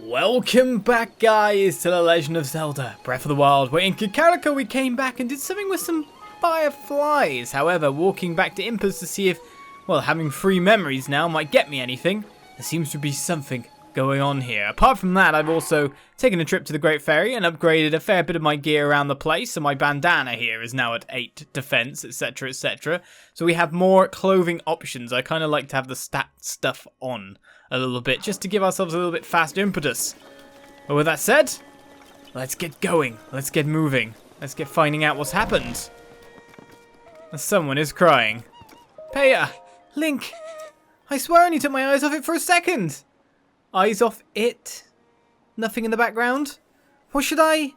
Welcome back, guys, to the Legend of Zelda Breath of the Wild, where in Kakariko we came back and did something with some fireflies. However, walking back to Impa's to see if, well, having 3 memories now might get me anything. There seems to be something going on here. Apart from that, I've also taken a trip to the Great Fairy and upgraded a fair bit of my gear around the place, so my bandana here is now at 8 defense, etc, etc. So we have more clothing options. I kind of like to have the stat stuff on a little bit, just to give ourselves a little bit faster impetus. But with that said, let's get going. Let's get moving. Let's get finding out what's happened. Someone is crying. Paya! Link! I swear I only took my eyes off it for a second! Eyes off it? Nothing in the background? What should I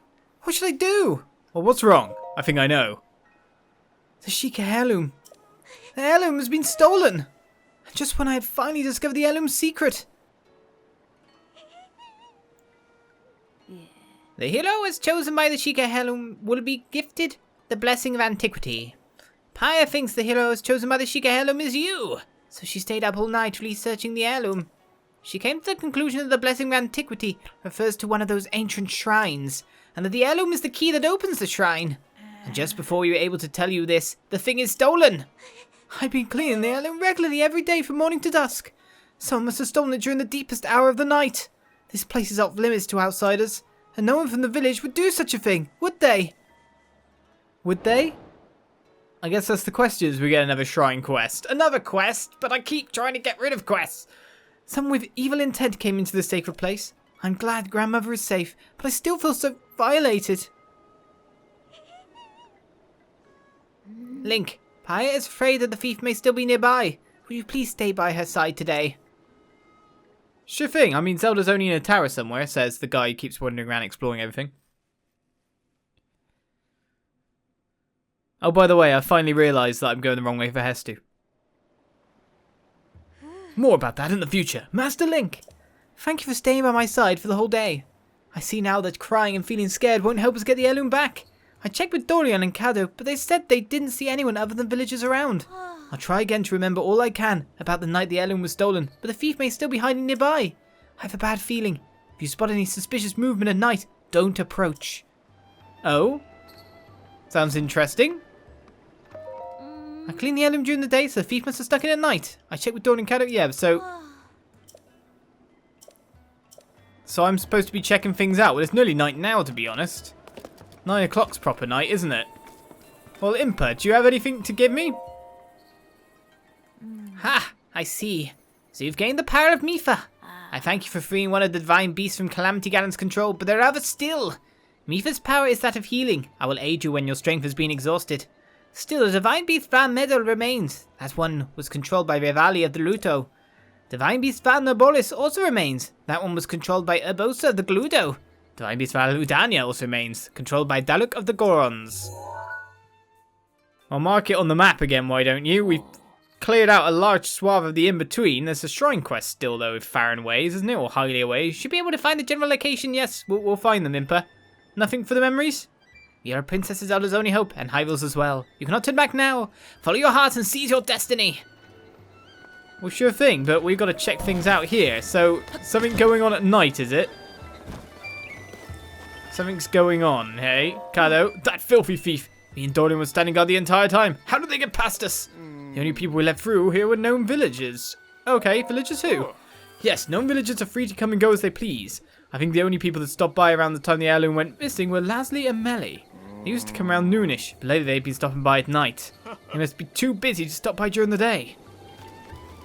do? Well, what's wrong? I think I know. The Sheikah Heirloom. The heirloom has been stolen! Just when I had finally discovered the heirloom's secret. The hero as chosen by the Sheikah Heirloom will be gifted the blessing of antiquity. Paya thinks the hero as chosen by the Sheikah Heirloom is you, so she stayed up all night researching the heirloom. She came to the conclusion that the blessing of antiquity refers to one of those ancient shrines, and that the heirloom is the key that opens the shrine. And just before we were able to tell you this, the thing is stolen. I've been cleaning the heirloom regularly every day from morning to dusk. Someone must have stolen it during the deepest hour of the night. This place is off limits to outsiders, and no one from the village would do such a thing, would they? Would they? I guess that's the question as we get another shrine quest. Another quest, but I keep trying to get rid of quests. Someone with evil intent came into the sacred place. I'm glad grandmother is safe, but I still feel so violated. Link. Paya is afraid that the thief may still be nearby. Will you please stay by her side today? Sure thing. I mean, Zelda's only in a tower somewhere, says the guy who keeps wandering around exploring everything. Oh, by the way, I finally realised that I'm going the wrong way for Hestu. More about that in the future. Master Link! Thank you for staying by my side for the whole day. I see now that crying and feeling scared won't help us get the heirloom back. I checked with Dorian and Kado, but they said they didn't see anyone other than villagers around. I'll try again to remember all I can about the night the heirloom was stolen, but the thief may still be hiding nearby. I have a bad feeling. If you spot any suspicious movement at night, don't approach. Oh? Sounds interesting. I cleaned the heirloom during the day, so the thief must have stuck in at night. I checked with Dorian and Kado, yeah, so I'm supposed to be checking things out. Well, it's nearly night now, to be honest. 9 o'clock's proper night, isn't it? Well, Impa, do you have anything to give me? Ha! I see. So you've gained the power of Mipha. I thank you for freeing one of the divine beasts from Calamity Ganon's control, but there are others still. Mipha's power is that of healing. I will aid you when your strength has been exhausted. Still, the divine beast Van Medal remains. That one was controlled by Revali of the Luto. Divine beast Van Nobolis also remains. That one was controlled by Urbosa of the Gludo. Divine beast Val Udania also remains, controlled by Daluk of the Gorons. I'll mark it on the map again, why don't you? We've cleared out a large swath of the in-between. There's a shrine quest still, though, with Farron Ways, isn't it? Or Hylia Ways. Should be able to find the general location, yes. We'll find them, Impa. Nothing for the memories? You're Princess Zelda's only hope, and Hyrule's as well. You cannot turn back now. Follow your heart and seize your destiny. Well, sure thing, but we've got to check things out here. So, something going on at night, is it? Something's going on, hey? Kado, that filthy thief. Me and Dorian were standing guard the entire time. How did they get past us? The only people we let through here were known villagers. Okay, villagers who? Yes, known villagers are free to come and go as they please. I think the only people that stopped by around the time the heirloom went missing were Lasley and Melly. They used to come around noonish, but lately they've been stopping by at night. They must be too busy to stop by during the day.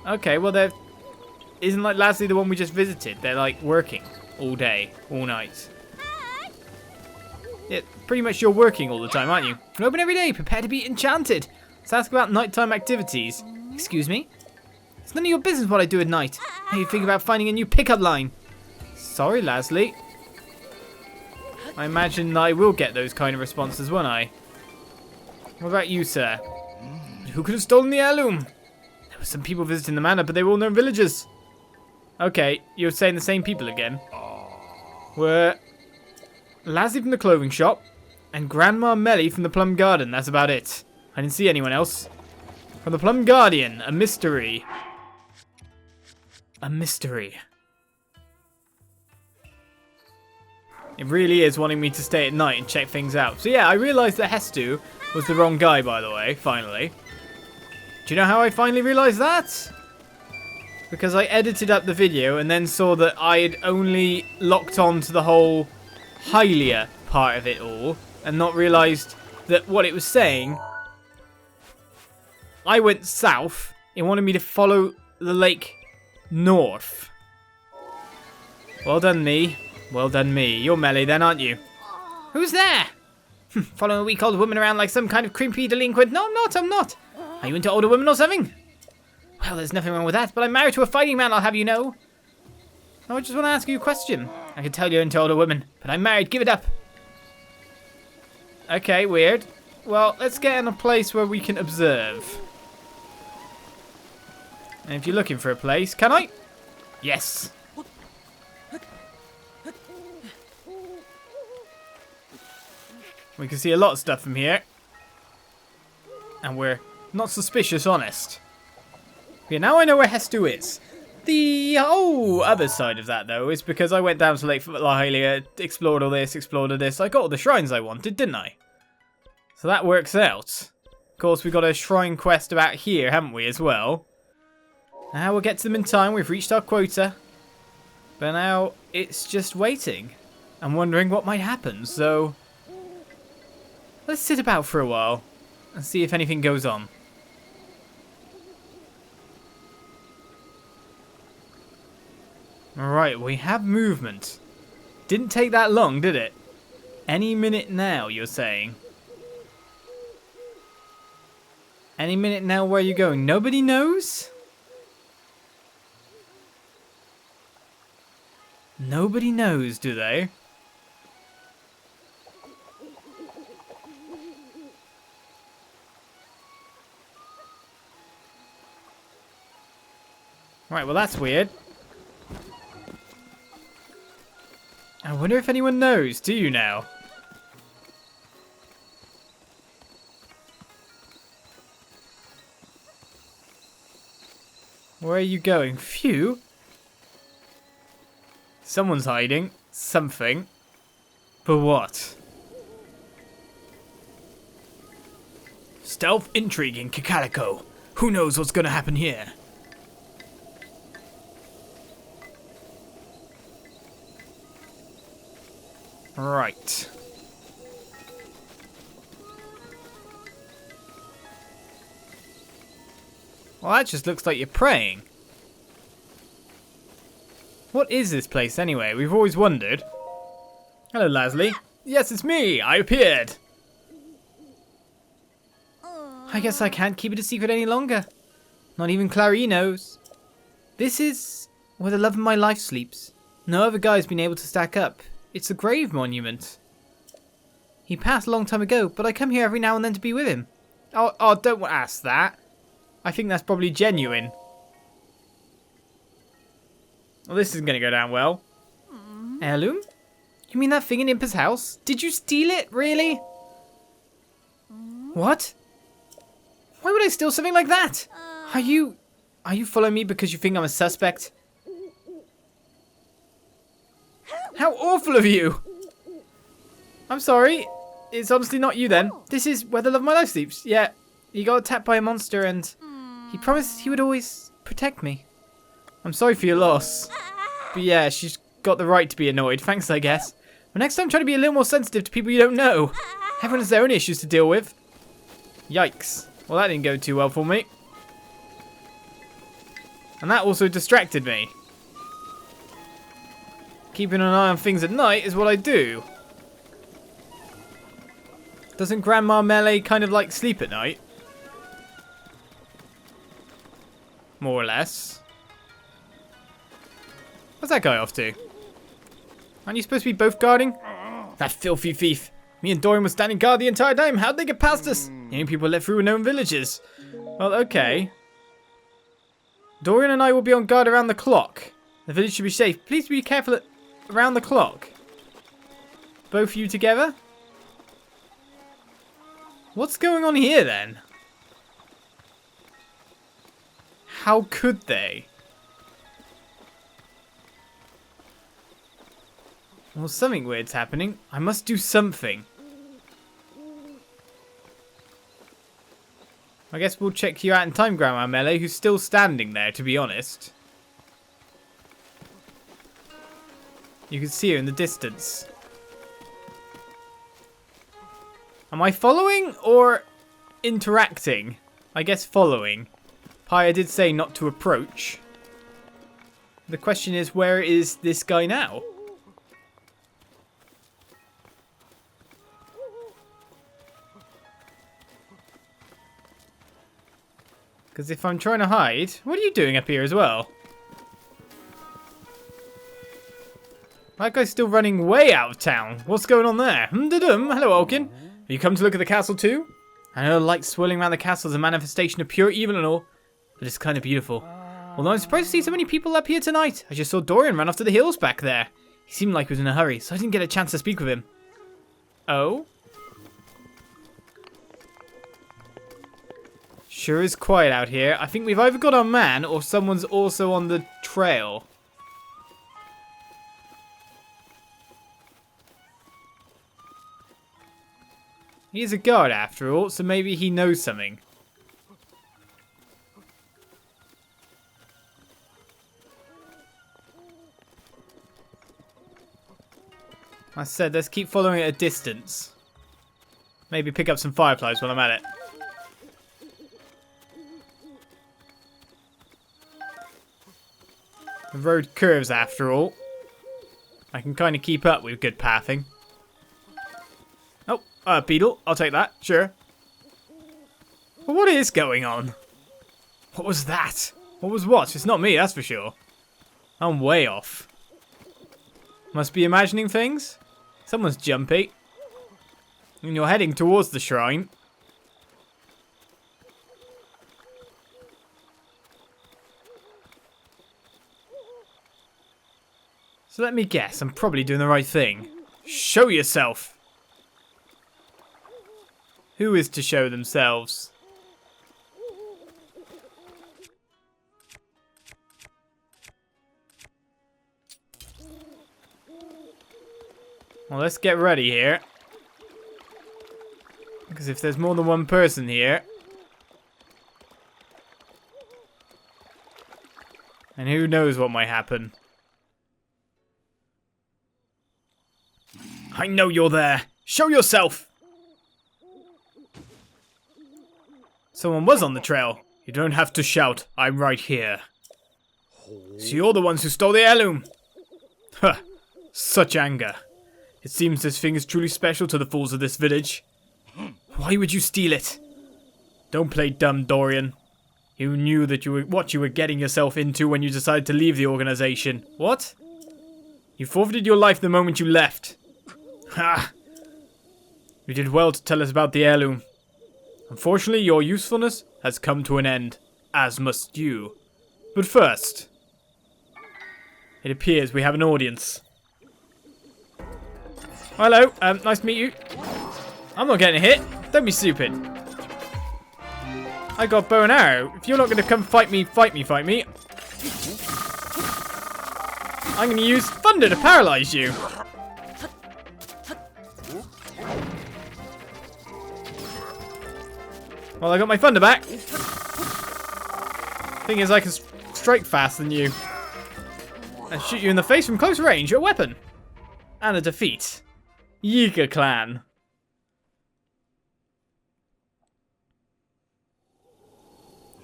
Okay, well they're... Isn't like Lasley the one we just visited? They're like working all day, all night. Yeah, pretty much you're working all the time, aren't you? You're open every day, prepare to be enchanted. Let's ask about nighttime activities. Excuse me? It's none of your business what I do at night. How you think about finding a new pickup line? Sorry, Lasley. I imagine I will get those kind of responses, won't I? What about you, sir? Who could have stolen the heirloom? There were some people visiting the manor, but they were all known villagers. Okay, you're saying the same people again. Were Lasley from the clothing shop, and Grandma Melly from the Plum Garden. That's about it. I didn't see anyone else. From the Plum Guardian, a mystery. A mystery. It really is wanting me to stay at night and check things out. So yeah, I realised that Hestu was the wrong guy, by the way, finally. Do you know how I finally realised that? Because I edited up the video and then saw that I had only locked on to the whole Hylia part of it all and not realised that what it was saying, I went south. It wanted me to follow the lake north. Well done, me. Well done, me. You're melee then, aren't you? Who's there? Following a weak old woman around like some kind of creepy delinquent? No, I'm not. Are you into older women or something? Well, there's nothing wrong with that, but I'm married to a fighting man, I'll have you know. I just want to ask you a question. I can tell you're into older women, but I'm married. Give it up. Okay, weird. Well, let's get in a place where we can observe. And if you're looking for a place, can I? Yes. We can see a lot of stuff from here. And we're not suspicious, honest. Okay, now I know where Hestu is. The other side of that, though, is because I went down to Lake Hylia, explored all this, explored all this. I got all the shrines I wanted, didn't I? So that works out. Of course, we got a shrine quest about here, haven't we, as well? Now we'll get to them in time. We've reached our quota. But now it's just waiting. I'm wondering what might happen, so let's sit about for a while and see if anything goes on. Alright, we have movement. Didn't take that long, did it? Any minute now, you're saying? Any minute now, where are you going? Nobody knows? Nobody knows, do they? Right, well that's weird. I wonder if anyone knows. Do you now? Where are you going? Phew. Someone's hiding. Something. But what? Stealth intrigue in Kakariko. Who knows what's gonna happen here? Right. Well, that just looks like you're praying. What is this place anyway? We've always wondered. Hello, Leslie. Yes, it's me. I appeared. I guess I can't keep it a secret any longer. Not even Clary knows. This is where the love of my life sleeps. No other guy's been able to stack up. It's a grave monument. He passed a long time ago, but I come here every now and then to be with him. Oh, don't ask that. I think that's probably genuine. Well, this isn't going to go down well. Heirloom? You mean that thing in Impa's house? Did you steal it? Really? What? Why would I steal something like that? Are you following me because you think I'm a suspect? How awful of you! I'm sorry. It's honestly not you then. This is where the love of my life sleeps. Yeah, he got attacked by a monster and he promised he would always protect me. I'm sorry for your loss. But yeah, she's got the right to be annoyed. Thanks, I guess. But next time, try to be a little more sensitive to people you don't know. Everyone has their own issues to deal with. Yikes. Well, that didn't go too well for me. And that also distracted me. Keeping an eye on things at night is what I do. Doesn't Grandma Melee kind of like sleep at night? More or less. What's that guy off to? Aren't you supposed to be both guarding? That filthy thief. Me and Dorian were standing guard the entire time. How'd they get past us? The only people let through were known villagers. Well, okay. Dorian and I will be on guard around the clock. The village should be safe. Please be careful around the clock. Both of you together? What's going on here then? How could they? Well, something weird's happening. I must do something. I guess we'll check you out in time, Grandma Melee, who's still standing there, to be honest. You can see her in the distance. Am I following or interacting? I guess following. Paya did say not to approach. The question is, where is this guy now? Because if I'm trying to hide... What are you doing up here as well? That guy's still running way out of town. What's going on there? Hello, Olkin. Have you come to look at the castle too? I know the light swirling around the castle is a manifestation of pure evil and all, but it's kind of beautiful. Although I'm surprised to see so many people up here tonight. I just saw Dorian run off to the hills back there. He seemed like he was in a hurry, so I didn't get a chance to speak with him. Oh? Sure is quiet out here. I think we've either got our man or someone's also on the trail. He's a guard after all, so maybe he knows something. I said, let's keep following at a distance. Maybe pick up some fireflies while I'm at it. The road curves after all. I can kind of keep up with good pathing. Oh, beetle. I'll take that. Sure. But what is going on? What was that? What was what? It's not me, that's for sure. I'm way off. Must be imagining things? Someone's jumpy. And you're heading towards the shrine. So let me guess, I'm probably doing the right thing. Show yourself! Who is to show themselves? Well, let's get ready here. Because if there's more than one person here... And who knows what might happen. I know you're there! Show yourself! Someone was on the trail. You don't have to shout. I'm right here. So you're the ones who stole the heirloom. Huh. Such anger. It seems this thing is truly special to the fools of this village. Why would you steal it? Don't play dumb, Dorian. You knew that what you were getting yourself into when you decided to leave the organization. What? You forfeited your life the moment you left. Ha! You did well to tell us about the heirloom. Unfortunately, your usefulness has come to an end, as must you. But first, it appears we have an audience. Hello, nice to meet you. I'm not getting hit. Don't be stupid. I got bow and arrow. If you're not going to come fight me, I'm going to use thunder to paralyze you. Well, I got my thunder back. Thing is, I can strike faster than you. And shoot you in the face from close range, a weapon. And a defeat. Yiga Clan.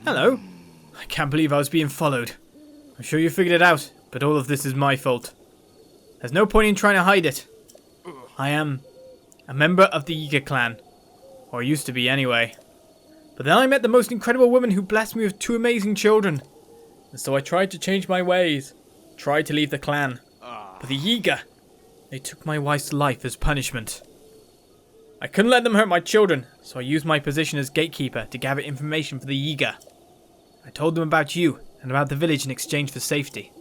Hello. I can't believe I was being followed. I'm sure you figured it out, but all of this is my fault. There's no point in trying to hide it. I am a member of the Yiga Clan. Or used to be anyway. But then I met the most incredible woman who blessed me with 2 amazing children. And so I tried to change my ways. Tried to leave the clan. But the Yiga, they took my wife's life as punishment. I couldn't let them hurt my children, so I used my position as gatekeeper to gather information for the Yiga. I told them about you and about the village in exchange for safety.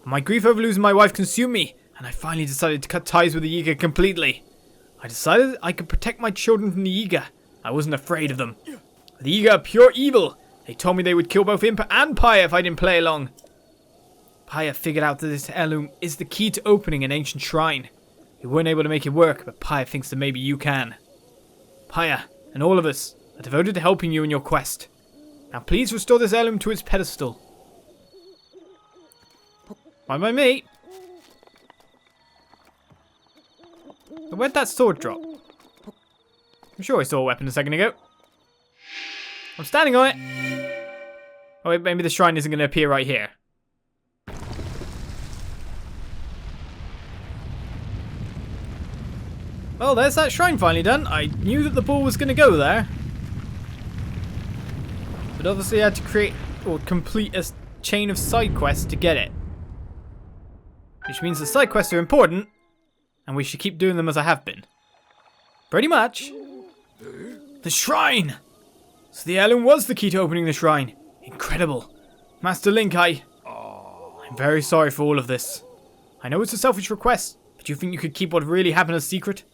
My grief over losing my wife consumed me, and I finally decided to cut ties with the Yiga completely. I decided I could protect my children from the Yiga. I wasn't afraid of them. The Yiga are pure evil. They told me they would kill both Impa and Paya if I didn't play along. Paya figured out that this heirloom is the key to opening an ancient shrine. We weren't able to make it work, but Paya thinks that maybe you can. Paya, and all of us, are devoted to helping you in your quest. Now please restore this heirloom to its pedestal. Fine by me. Where'd that sword drop? I'm sure I saw a weapon a second ago. I'm standing on it. Oh wait, maybe the shrine isn't going to appear right here. Well, there's that shrine finally done. I knew that the ball was going to go there. But obviously I had to create or complete a chain of side quests to get it. Which means the side quests are important, and we should keep doing them as I have been. Pretty much. The shrine! So the heirloom was the key to opening the shrine. Incredible. Master Link, I'm very sorry for all of this. I know it's a selfish request, but do you think you could keep what really happened a secret?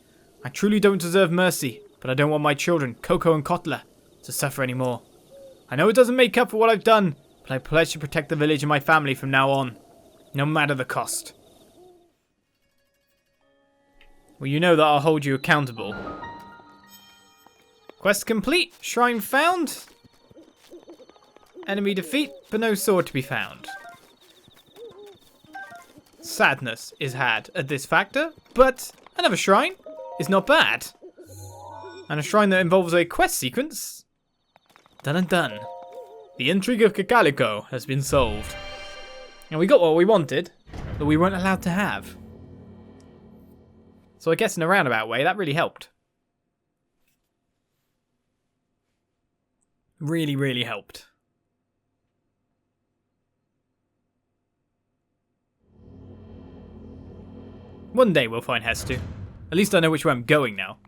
I truly don't deserve mercy, but I don't want my children, Coco and Kotla, to suffer anymore. I know it doesn't make up for what I've done, but I pledge to protect the village and my family from now on, no matter the cost. Well, you know that I'll hold you accountable. Quest complete. Shrine found. Enemy defeat, but no sword to be found. Sadness is had at this factor, but another shrine is not bad. And a shrine that involves a quest sequence. Done and done. The intrigue of Kakariko has been solved. And we got what we wanted, but we weren't allowed to have. So I guess in a roundabout way, that really helped. Really, really helped. One day we'll find Hestu. At least I know which way I'm going now.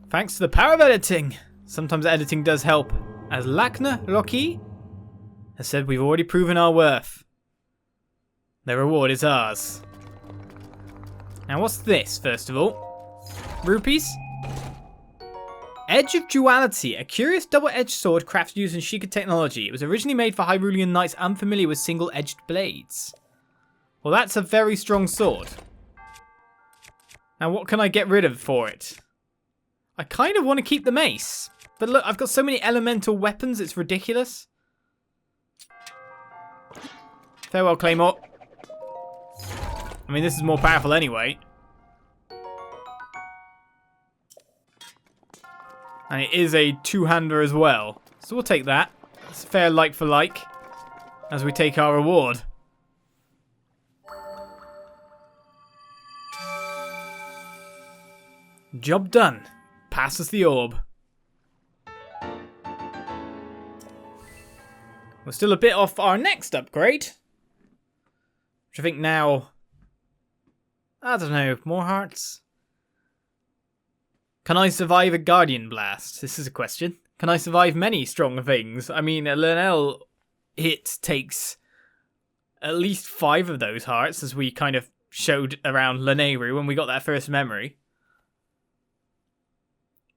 Thanks to the power of editing. Sometimes editing does help. As Lakna Rokee has said, we've already proven our worth. The reward is ours. Now what's this, first of all? Rupees? Edge of Duality, a curious double-edged sword crafted using Sheikah technology. It was originally made for Hyrulean knights unfamiliar with single-edged blades. Well, that's a very strong sword. Now what can I get rid of for it? I kind of want to keep the mace. But look, I've got so many elemental weapons, it's ridiculous. Farewell, Claymore. I mean, this is more powerful anyway. And it is a two-hander as well. So we'll take that. It's fair like for like. As we take our reward. Job done. Pass us the orb. We're still a bit off our next upgrade. Which I think now... I don't know, more hearts? Can I survive a Guardian Blast? This is a question. Can I survive many strong things? I mean, a Linnell hit takes at least 5 of those hearts, as we kind of showed around Lanayru when we got that first memory.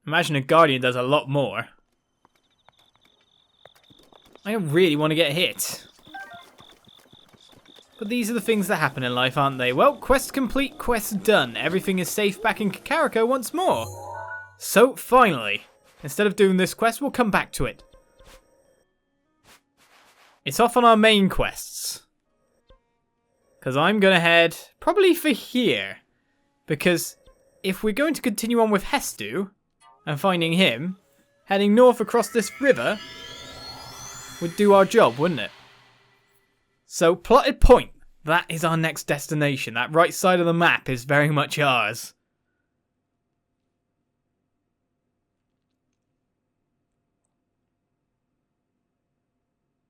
Imagine a Guardian does a lot more. I don't really want to get hit. But these are the things that happen in life, aren't they? Well, quest complete, quest done. Everything is safe back in Kakariko once more. So, finally, instead of doing this quest, we'll come back to it. It's off on our main quests. Because I'm going to head probably for here. Because if we're going to continue on with Hestu and finding him, heading north across this river would do our job, wouldn't it? So, plotted point. That is our next destination. That right side of the map is very much ours.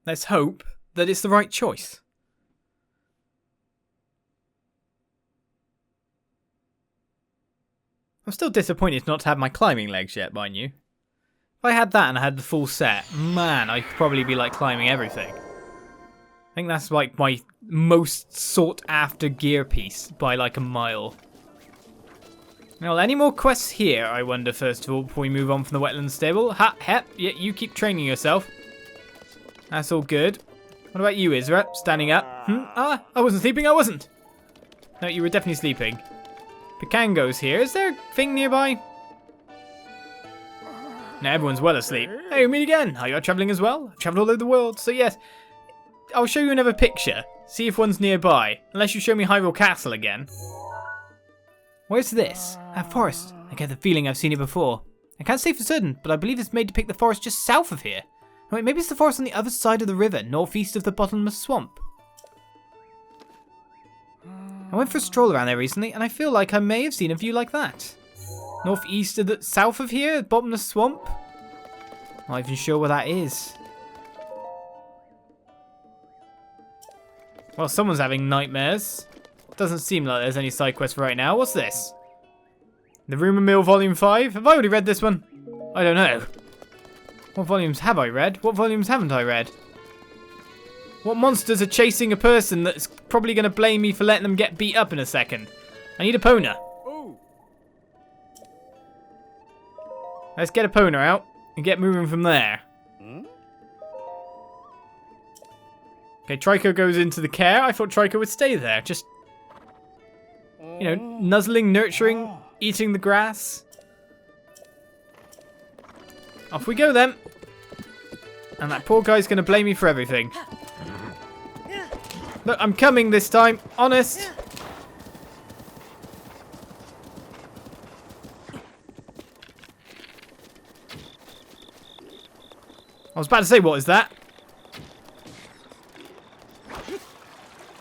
Let's hope that it's the right choice. I'm still disappointed not to have my climbing legs yet, mind you. If I had that and I had the full set, man, I'd probably be like climbing everything. I think that's like my most sought after gear piece by like a mile. Now, any more quests here, I wonder, first of all, before we move on from the wetland stable? Yeah, you keep training yourself. That's all good. What about you, Isra? Standing up? Ah, I wasn't sleeping, I wasn't. No, you were definitely sleeping. Pikango's here. Is there a thing nearby? Now everyone's well asleep. Hey, we meet again. Are you out travelling as well? I've travelled all over the world, so yes. I'll show you another picture. See if one's nearby. Unless you show me Hyrule Castle again. Where's this? A forest. I get the feeling I've seen it before. I can't say for certain, but I believe it's made to pick the forest just south of here. Wait, maybe it's the forest on the other side of the river, northeast of the bottomless swamp. I went for a stroll around there recently, and I feel like I may have seen a view like that. Northeast of the south of here, bottomless swamp. Not even sure where that is. Well, someone's having nightmares. Doesn't seem like there's any side quests right now. What's this? The Rumour Mill Volume 5? Have I already read this one? I don't know. What volumes have I read? What volumes haven't I read? What monsters are chasing a person that's probably going to blame me for letting them get beat up in a second? I need a Epona. Let's get a Epona out and get moving from there. Okay, Trico goes into the care. I thought Trico would stay there. Just, you know, nuzzling, nurturing, eating the grass. Off we go then. And that poor guy's going to blame me for everything. Look, I'm coming this time. Honest. I was about to say, what is that?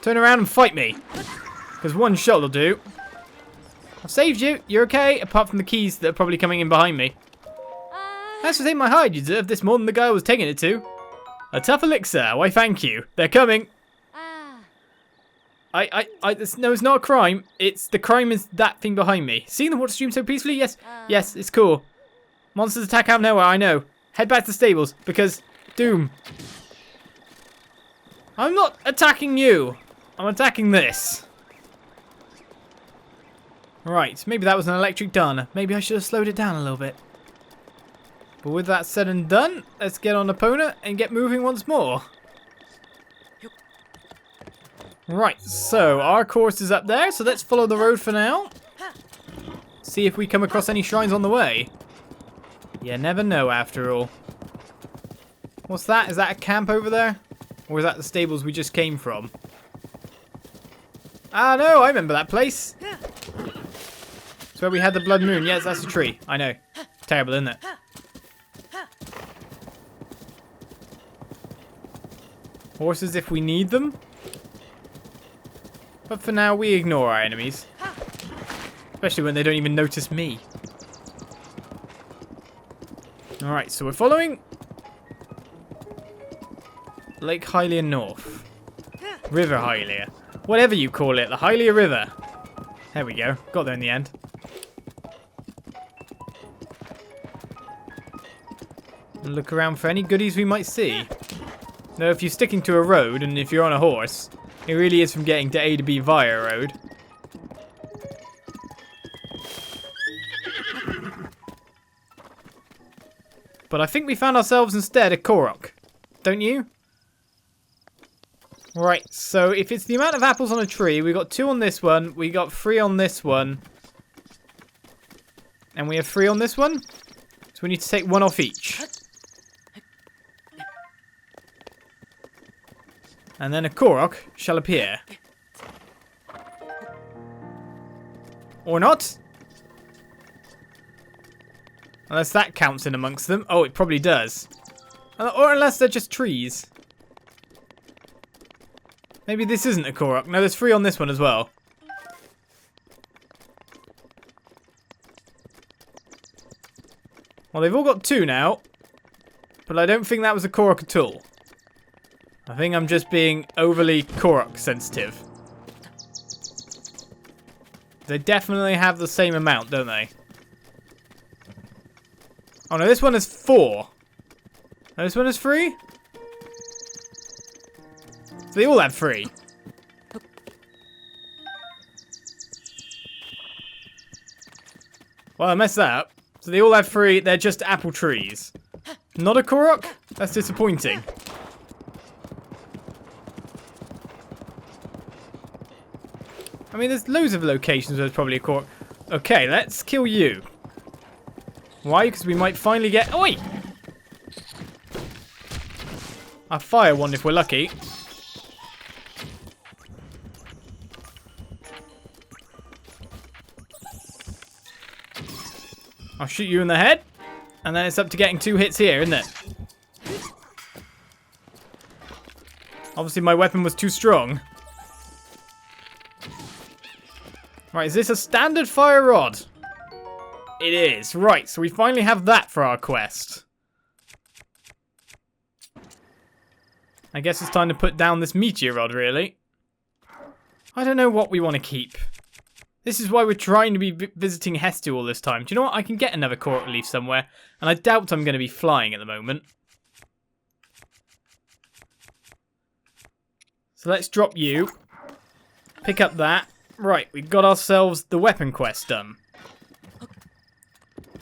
Turn around and fight me. Because one shot will do. I've saved you. You're okay, apart from the keys that are probably coming in behind me. Thanks for taking my hide. You deserve this more than the guy I was taking it to. A tough elixir. Why, thank you. They're coming. No, it's not a crime. It's the crime is that thing behind me. Seeing the water stream so peacefully? Yes, yes, it's cool. Monsters attack out of nowhere, I know. Head back to the stables, because doom. I'm not attacking you. I'm attacking this. Right, maybe that was an electric Dana. Maybe I should have slowed it down a little bit. But with that said and done, let's get on Epona and get moving once more. Right, so our course is up there, so let's follow the road for now. See if we come across any shrines on the way. You never know after all. What's that? Is that a camp over there? Or is that the stables we just came from? Ah, no, I remember that place. It's where we had the blood moon. Yes, that's a tree. I know. Terrible, isn't it? Horses if we need them. But for now, we ignore our enemies. Especially when they don't even notice me. Alright, so we're following Lake Hylia North. River Hylia. Whatever you call it, the Hylia River. There we go. Got there in the end. Look around for any goodies we might see. Though if you're sticking to a road and if you're on a horse, it really is from getting to A to B via a road. But I think we found ourselves instead a Korok. Don't you? Right, so if it's the amount of apples on a tree, we got 2 on this one, we got 3 on this one. And we have 3 on this one. So we need to take 1 off each. And then a Korok shall appear. Or not. Unless that counts in amongst them. Oh, it probably does. Or unless they're just trees. Maybe this isn't a Korok. No, there's 3 on this one as well. Well, they've all got 2 now. But I don't think that was a Korok at all. I think I'm just being overly Korok sensitive. They definitely have the same amount, don't they? Oh no, this one is 4. No, this one is 3? So they all have 3. Well, I messed that up. So they all have 3, they're just apple trees. Not a Korok? That's disappointing. I mean, there's loads of locations where there's probably a Korok. Okay, let's kill you. Why? Because we might finally get... Oi! I'll fire one if we're lucky. I'll shoot you in the head. And then it's up to getting 2 hits here, isn't it? Obviously my weapon was too strong. Right, is this a standard fire rod? It is. Right, so we finally have that for our quest. I guess it's time to put down this meteor rod, really. I don't know what we want to keep. This is why we're trying to be visiting Hestu all this time. Do you know what? I can get another Korok leaf somewhere, and I doubt I'm going to be flying at the moment. So let's drop you. Pick up that. Right, we've got ourselves the weapon quest done.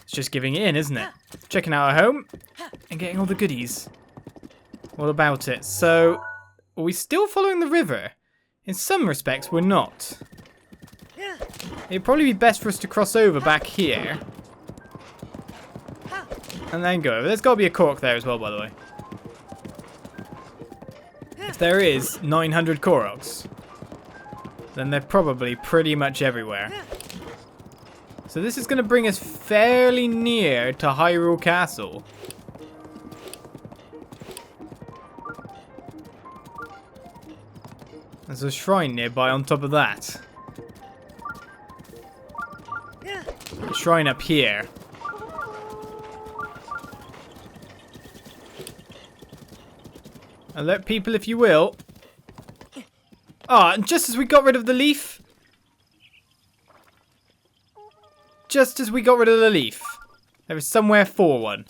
It's just giving it in, isn't it? Checking out our home and getting all the goodies. All about it. So, are we still following the river? In some respects, we're not. It'd probably be best for us to cross over back here. And then go over. There's got to be a Korok there as well, by the way. If there is 900 Koroks, then they're probably pretty much everywhere. So this is going to bring us fairly near to Hyrule Castle. There's a shrine nearby on top of that. A shrine up here. Alert people if you will. Ah, and just as we got rid of the leaf. Just as we got rid of the leaf. There is somewhere for one.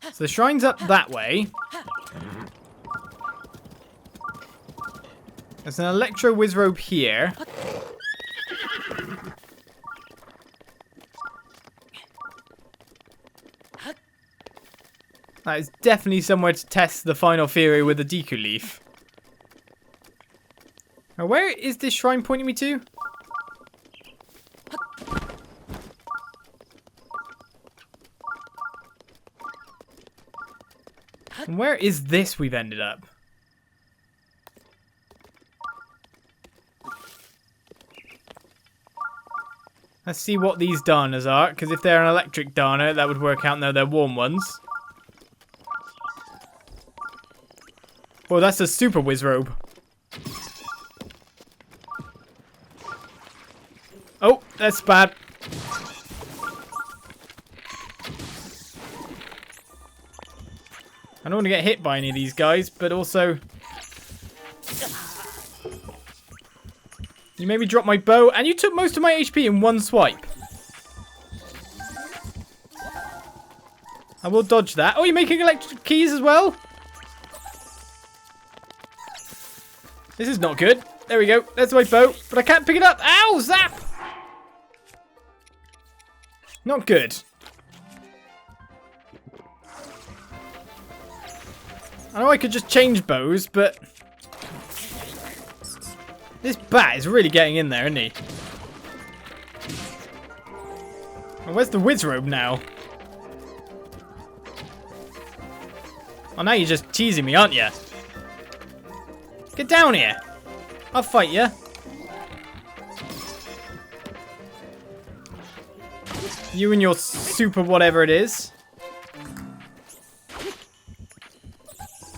So the shrine's up that way. There's an electro wizrobe here. That is definitely somewhere to test the final theory with the Deku leaf. Now, where is this shrine pointing me to? And where is this we've ended up? Let's see what these Darners are, because if they're an electric Darner, that would work out. No, they're warm ones. Well, that's a super wizrobe. Oh, that's bad. I don't want to get hit by any of these guys, but also... You made me drop my bow, and you took most of my HP in one swipe. I will dodge that. Oh, you're making electric keys as well? This is not good. There we go. There's my bow, but I can't pick it up. Ow, zap! Not good. I know I could just change bows, but... This bat is really getting in there, isn't he? Well, where's the wizrobe now? Oh, now you're just teasing me, aren't you? Get down here. I'll fight you. You and your super whatever it is.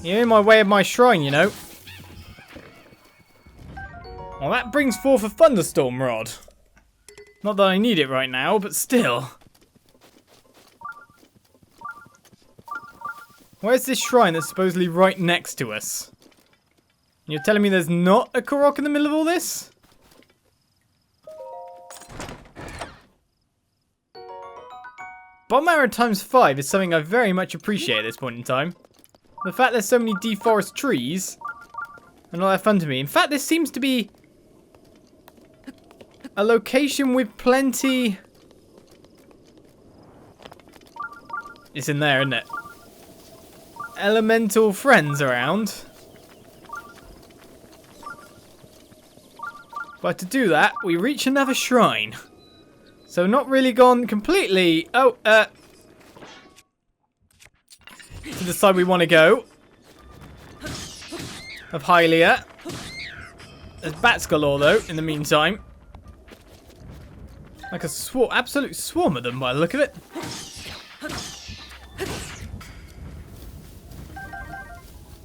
You're in my way of my shrine, you know. Well, that brings forth a thunderstorm rod. Not that I need it right now, but still. Where's this shrine that's supposedly right next to us? You're telling me there's not a Korok in the middle of all this? Bomb arrow times 5 is something I very much appreciate at this point in time. The fact there's so many deforest trees are not that fun to me. In fact, this seems to be a location with plenty... It's in there, isn't it? Elemental friends around. But to do that, we reach another shrine. So not really gone completely... Oh, to the side we want to go. Of Hylia. There's bats galore, though, in the meantime. Like a absolute swarm of them by the look of it.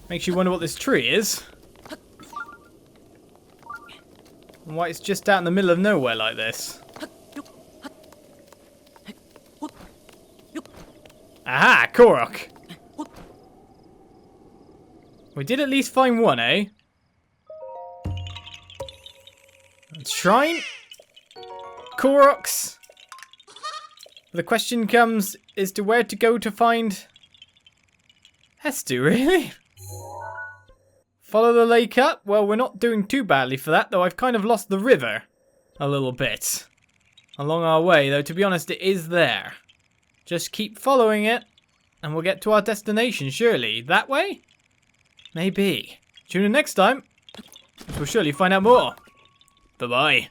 Makes you wonder what this tree is. And why it's just out in the middle of nowhere like this. Aha! Korok! We did at least find one, eh? Shrine? Koroks? The question comes as to where to go to find... Hestu, really? Follow the lake up? Well, we're not doing too badly for that, though I've kind of lost the river a little bit along our way, though to be honest it is there. Just keep following it and we'll get to our destination, surely. That way? Maybe. Tune in next time. We'll surely find out more. Bye-bye.